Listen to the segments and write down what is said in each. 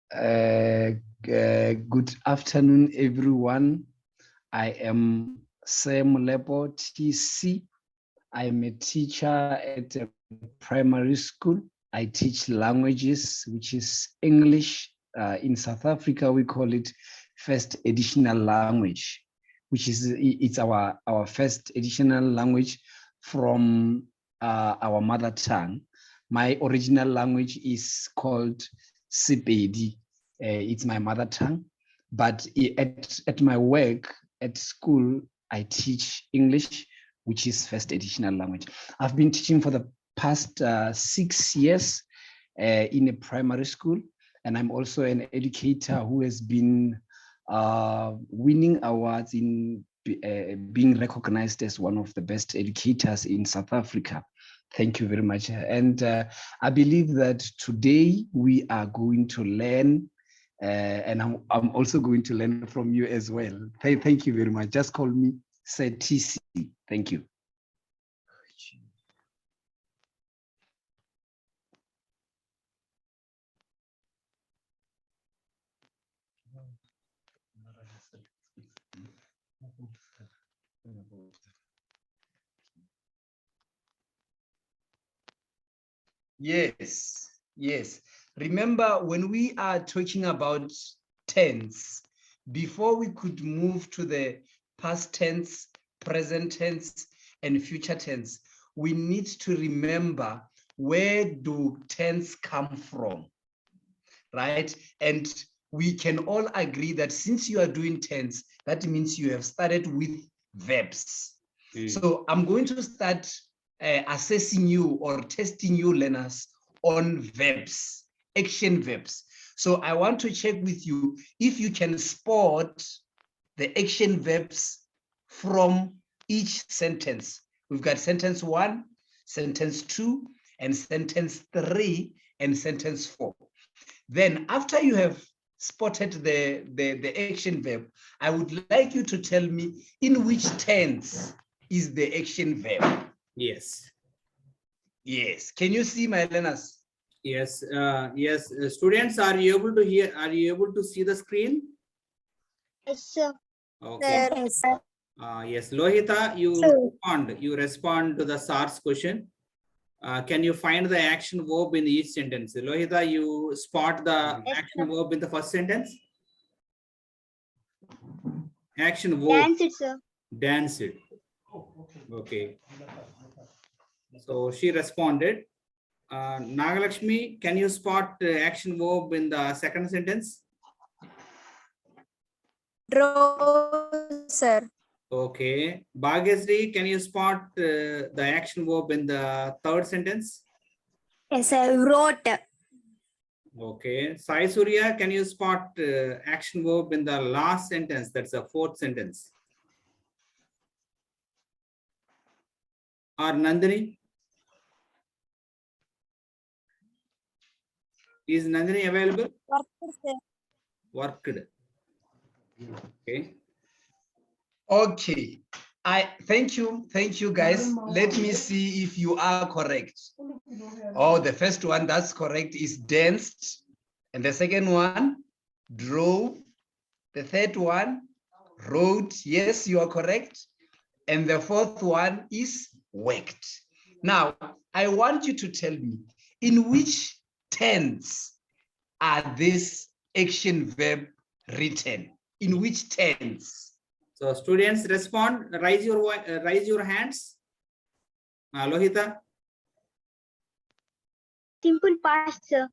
Good afternoon, everyone. I am Sam Lepo, TC. I'm a teacher at a primary school. I teach languages, which is English. In South Africa, we call it first additional language, which is it's our first additional language from our mother tongue. My original language is called Sepedi. It's my mother tongue, but at my work at school, I teach English, which is first additional language. I've been teaching for the past 6 years in a primary school, and I'm also an educator who has been winning awards in being recognized as one of the best educators in South Africa. Thank you very much. And I believe that today we are going to learn, and I'm also going to learn from you as well. Thank you very much. Just call me Sir TC. Thank you. Yes, yes. Remember, when we are talking about tense, before we could move to the past tense, present tense, and future tense, we need to remember, where do tense come from, right? And we can all agree that since you are doing tense, that means you have started with verbs. So I'm going to start assessing you or testing you learners on verbs, action verbs. So I want to check with you if you can spot the action verbs from each sentence. We've got sentence 1, sentence 2, and sentence 3, and sentence 4. Then after you have spotted the action verb, I would like you to tell me in which tense is the action verb. Yes. Yes. Can you see my learners? Yes. Yes. Students, are you able to hear? Are you able to see the screen? Yes, sir. Okay. Yes. Yes. Lohita, you respond to the SARS question. Can you find the action verb in each sentence? Lohita, you spot the action verb in the first sentence? Action verb. Dance it, sir. Dance it. Okay. So she responded. Nagalakshmi, can you spot action verb in the second sentence? Draw, sir. Okay. Bhagyasri, can you spot the action verb in the third sentence? Yes, sir. Wrote. Okay. Sai Surya, can you spot action verb in the last sentence? That's the fourth sentence. Or Nandini? Is Nandini available? Worked, sir. Worked. Okay. Okay. Thank you guys. Let me see if you are correct. Oh, the first one that's correct is danced, and the second one drove, the third one wrote. Yes, you are correct. And the fourth one is worked. Now, I want you to tell me, in which tense are this action verb written? In which tense? So students respond. Raise your hands. Lohita. Simple past, sir.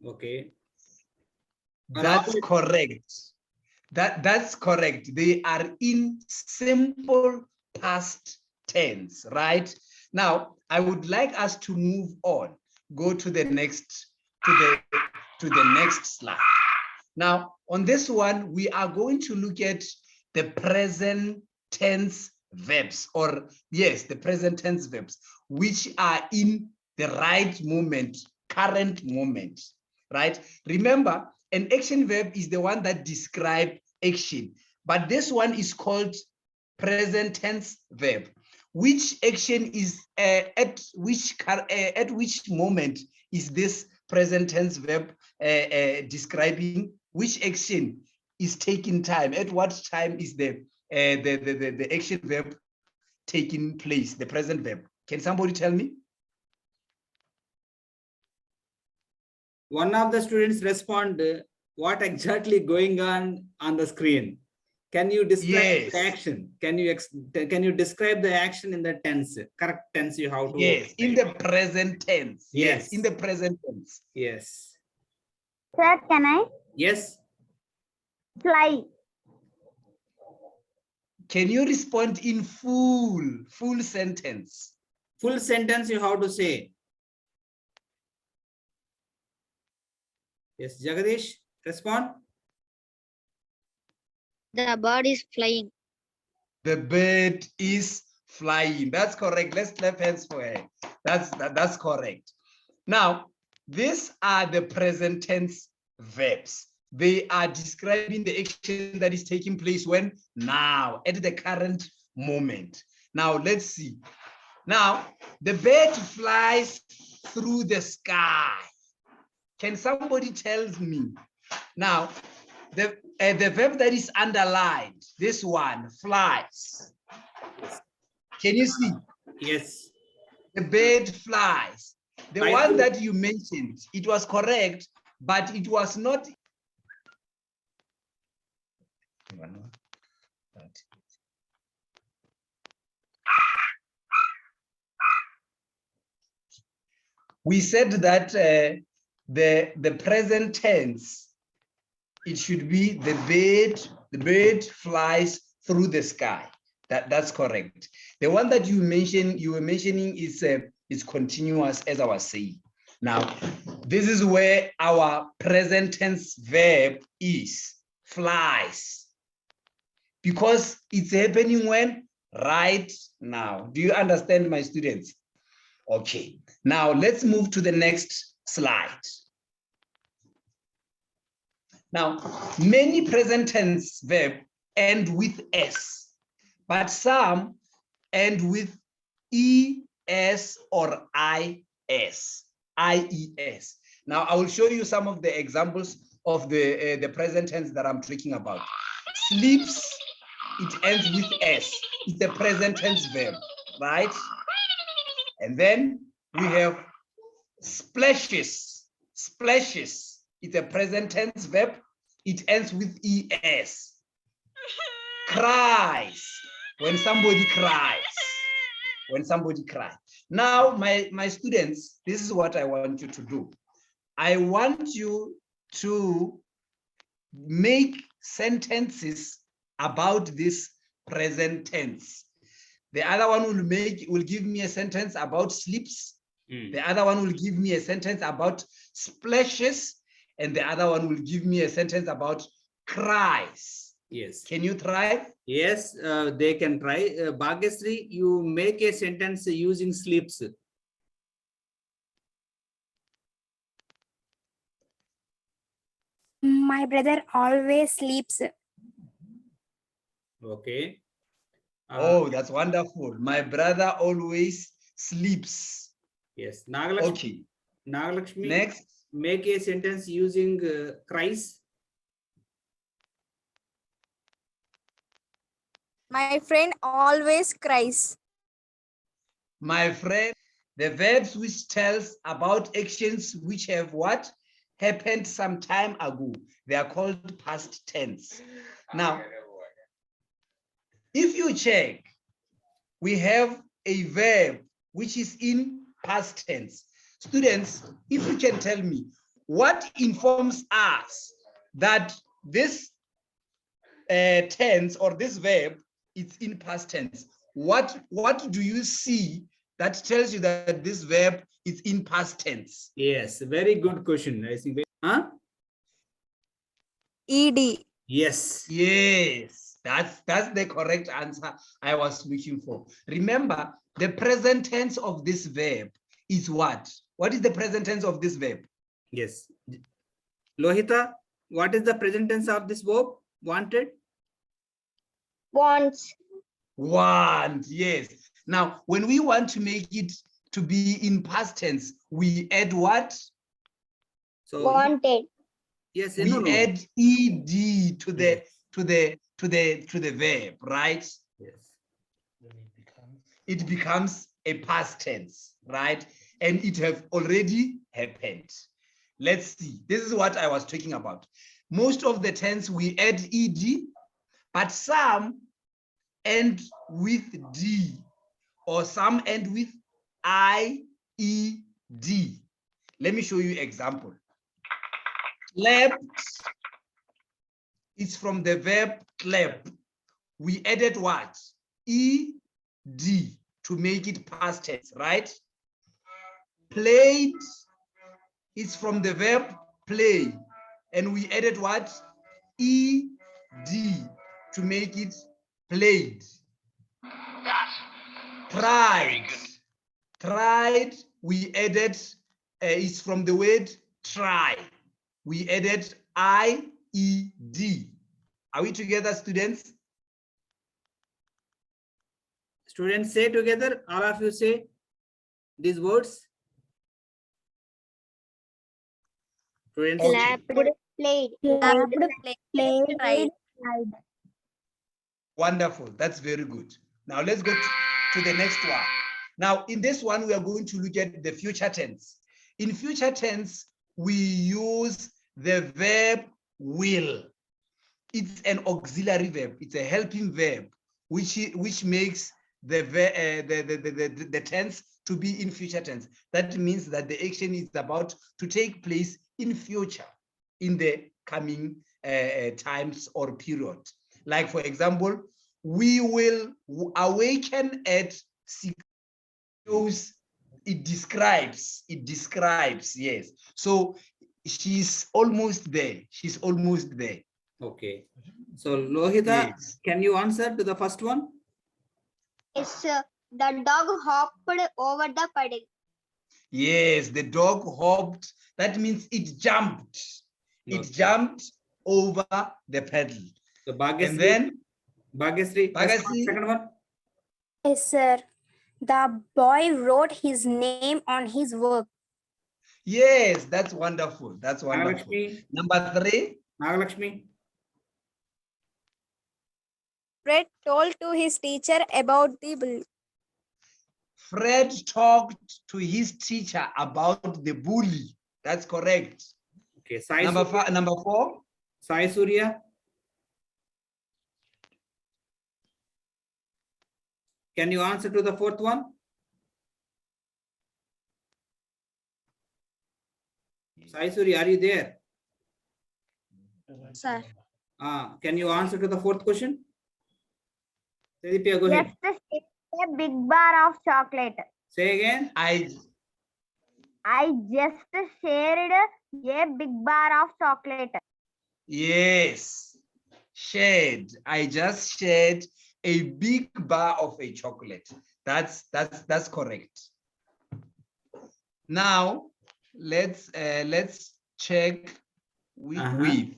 Okay. That's correct. That's correct. They are in simple past tense, right? Now, I would like us to move on. Go to the next slide. Now, on this one, we are going to look at the present tense verbs, or yes, the present tense verbs, which are in the right moment, current moment, right? Remember, an action verb is the one that describes action, but this one is called present tense verb. Which action is at which moment is this present tense verb describing which action is taking time. At what time is the action verb taking place, the present verb? Can somebody tell me? One of the students respond, what exactly going on the screen? Can you describe Yes. the action? Can you describe the action in the tense? Correct tense you have to. Yes, in the present tense. Yes, Yes. in the present tense. Yes. Sir, can I? Yes. Fly. Can you respond in full sentence? Full sentence you have to say. Yes, Jagadish, respond. The bird is flying. The bird is flying. That's correct. Let's clap hands for her. That's correct. Now, these are the present tense verbs. They are describing the action that is taking place when? Now, at the current moment. Now, let's see. Now, the bird flies through the sky. Can somebody tell me? Now, the verb that is underlined, this one, flies. Can you see? Yes. The bird flies. The I one do. that you mentioned, it was correct, but it was not. We said that the present tense, it should be the bird flies through the sky. That's correct. The one that you were mentioning is continuous, as I was saying. Now, this is where our present tense verb is, flies. Because it's happening when? Right now. Do you understand, my students? Okay. Now, let's move to the next slide. Now, many present tense verb end with S, but some end with ES or IS. IES. Now, I will show you some of the examples of the present tense that I'm talking about. Sleeps, it ends with S. It's a present tense verb, right? And then we have splashes. Splashes, it's a present tense verb. It ends with ES. Cries, when somebody cries. When somebody cries. Now, my students, this is what I want you to do. I want you to make sentences about this present tense. The other one will give me a sentence about sleeps. The other one will give me a sentence about splashes, and the other one will give me a sentence about cries. Yes. Can you try? Yes, they can try. Bhagyasri, you make a sentence using sleeps. My brother always sleeps. Okay. Oh, that's wonderful. My brother always sleeps. Yes. Nagalakshmi. Okay. Nagalakshmi. Next. Make a sentence using cries. My friend always cries. My friend, the verbs which tells about actions which have what? Happened some time ago. They are called past tense. Now, if you check, we have a verb which is in past tense. Students, if you can tell me, what informs us that this tense or this verb is in past tense? What do you see that tells you that this verb is in past tense? Yes, very good question. I think. Huh? ED. Yes. Yes, that's the correct answer I was looking for. Remember, the present tense of this verb is what? What is the present tense of this verb? Yes. Lohita, what is the present tense of this verb? Wanted? Wants. Want, yes. Now, when we want to make it to be in past tense, we add what? So Wanted. yes, We no, no. add ed to the Yes. to the verb, right? Yes. It becomes a past tense, right? And it have already happened. Let's see. This is what I was talking about. Most of the tense we add ed, but some end with d, or some end with ied. Let me show you example. Clapped is from the verb clap. We added what? Ed to make it past tense, right? Played is from the verb play, and we added what? Ed to make it played. Tried, we added, is from the word try. We added IED. Are we together, students? Students, say together. All of you say these words. Students, Clapped. Played. Clapped, played, Tried. tried. Wonderful. That's very good. Now let's go to the next one. Now, in this one, we are going to look at the future tense. In future tense, we use the verb will. It's an auxiliary verb. It's a helping verb, which makes the tense to be in future tense. That means that the action is about to take place in future, in the coming times or period. Like, for example, we will awaken at 6. It describes, yes. So she's almost there. She's almost there. okay. So Lohita, Yes. can you answer to the first one? Yes, the dog hopped over the puddle. Yes, the dog hopped. That means it jumped. It Okay. jumped over the pedal. So Bhagyasri, And then Bhagyasri, Bhagyasri? second one. Yes, sir. The boy wrote his name on his work. yes, that's wonderful. That's wonderful. Nagalakshmi, Number 3. Nagalakshmi. Fred told to his teacher about the bull. Fred talked to his teacher about the bully. That's correct. Okay. Sai Number Surya, 4. Sai Surya. Can you answer to the fourth one? Sai Surya, are you there? Sir. Can you answer to the fourth question? Tedipia, go ahead. A big bar of chocolate. Say again. I just shared a big bar of chocolate. yes, shared. I just shared a big bar of a chocolate. That's correct. Now let's check with with.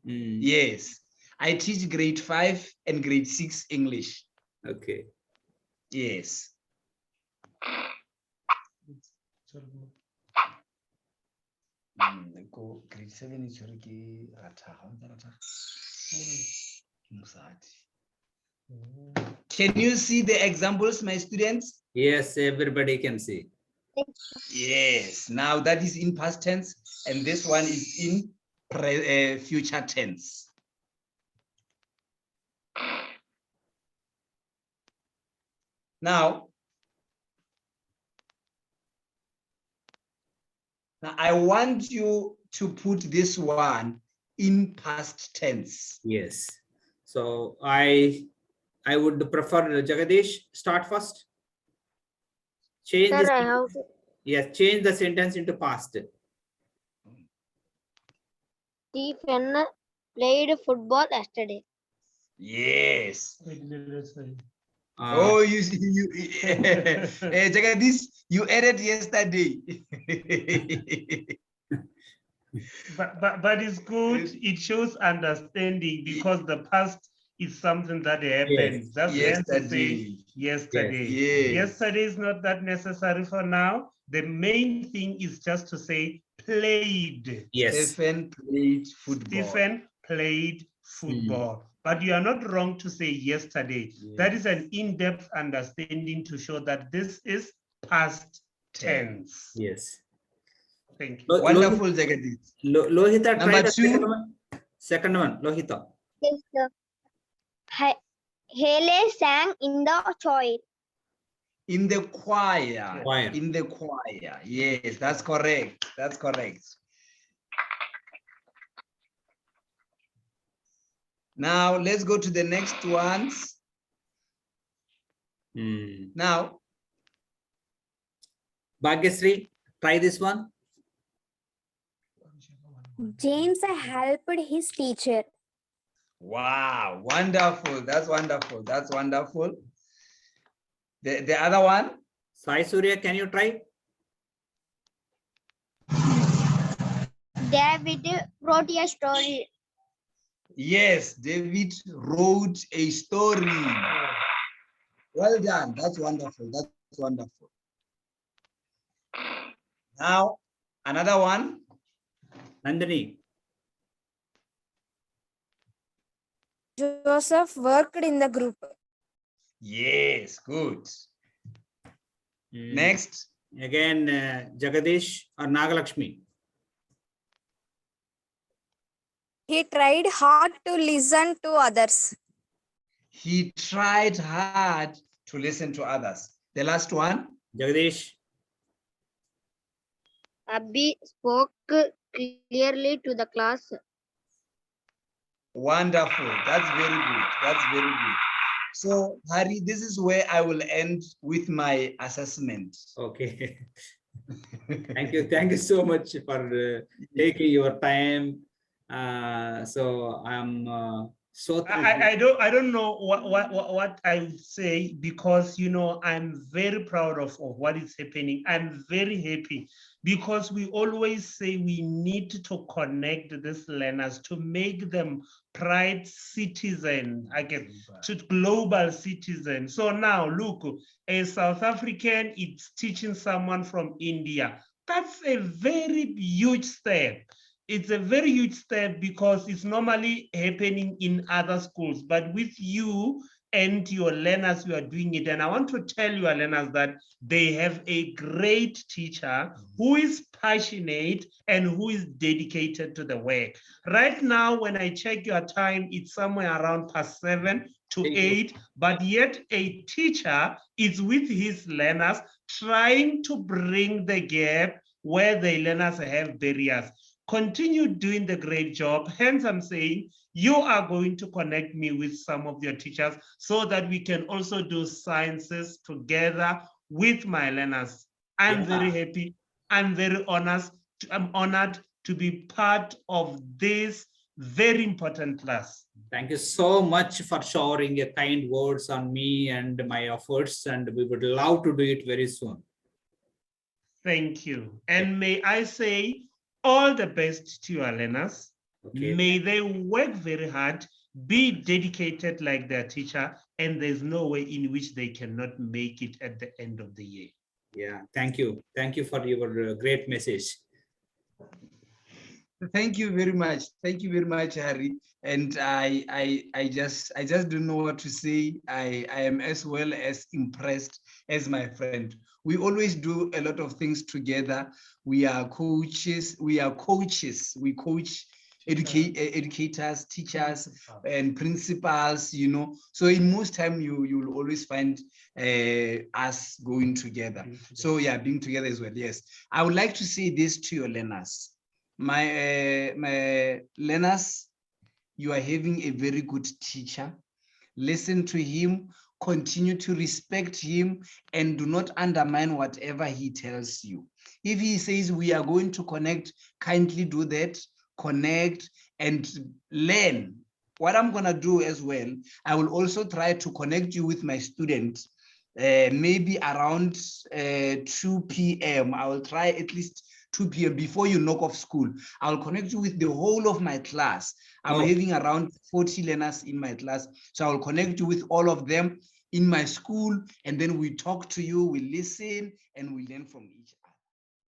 Yes, I teach grade 5 and grade 6 English. Okay. Yes. Go grade 7 is Can you see the examples, my students? Yes, everybody can see. Yes. Now that is in past tense, and this one is in future tense. Now I want you to put this one in past tense. Yes. So I would prefer Jagadish start first. Change Sir, this. I have to. Yes, change the sentence into past. Stephen played football yesterday. Yes. Oh, you Jagadish, you added yesterday. But it's good. It shows understanding because the past is something that happened. Yes. That's to say Yesterday. yesterday. Yes. Yesterday is not that necessary for now. The main thing is just to say played. Yes. Stephen played football. Stephen played football. But you are not wrong to say yesterday. That is an in-depth understanding to show that this is past tense. Yes. Thank you. Wonderful, Jagadish. Lohita, try Number the 2. second one. Second one, Lohita. Yes, sir. Haley sang in the choir. In the choir. Choir. In the choir. Yes, that's correct. That's correct. Now let's go to the next ones. Now, Bhagyasri, try this one. James helped his teacher. wow, wonderful. That's wonderful. That's wonderful. The other one? Sai Surya, can you try? David wrote a story. Yes, David wrote a story. Well done. That's wonderful. That's wonderful. Now, another one. Nandini. Joseph worked in the group. Yes, good. Next. Again, Jagadish or Nagalakshmi. He tried hard to listen to others. He tried hard to listen to others. The last one. Jagadish. Abhi spoke clearly to the class. Wonderful. That's very good. That's very good. So, Hari, this is where I will end with my assessment. Okay. Thank you. Thank you so much for taking your time. So I'm so thankful. I don't know what I would say, because I'm very proud of what is happening. I'm very happy because we always say we need to connect these learners to make them pride citizen, to global citizen. So now look, a South African is teaching someone from India. That's a very huge step. It's a very huge step because it's normally happening in other schools, but with you and your learners, you are doing it. And I want to tell your learners that they have a great teacher who is passionate and who is dedicated to the work. Right now, when I check your time, it's somewhere around past 7 to 8, but yet a teacher is with his learners trying to bring the gap where the learners have barriers. Continue doing the great job. Hence, I'm saying you are going to connect me with some of your teachers so that we can also do sciences together with my learners. I'm very happy. I'm very honored. I'm honored to be part of this very important class. Thank you so much for showering your kind words on me and my efforts, and we would love to do it very soon. Thank you. And may I say, all the best to your learners. Okay. May they work very hard, be dedicated like their teacher, and there's no way in which they cannot make it at the end of the year. Yeah, thank you. Thank you for your great message. Thank you very much. Thank you very much, Hari. And I just don't know what to say. I am as well as impressed as my friend. We always do a lot of things together. We are coaches. We coach educators, teachers, and principals, So in most time, you will always find us going together. So yeah, being together as well, yes. I would like to say this to your learners. My learners, you are having a very good teacher. Listen to him, continue to respect him, and do not undermine whatever he tells you. If he says we are going to connect, kindly do that, connect and learn. What I'm gonna do as well, I will also try to connect you with my students, maybe around 2 p.m. I will try at least 2 p.m. before you knock off school. I'll connect you with the whole of my class. I'm having around 40 learners in my class. So I'll connect you with all of them in my school, and then we talk to you, we listen, and we learn from each other.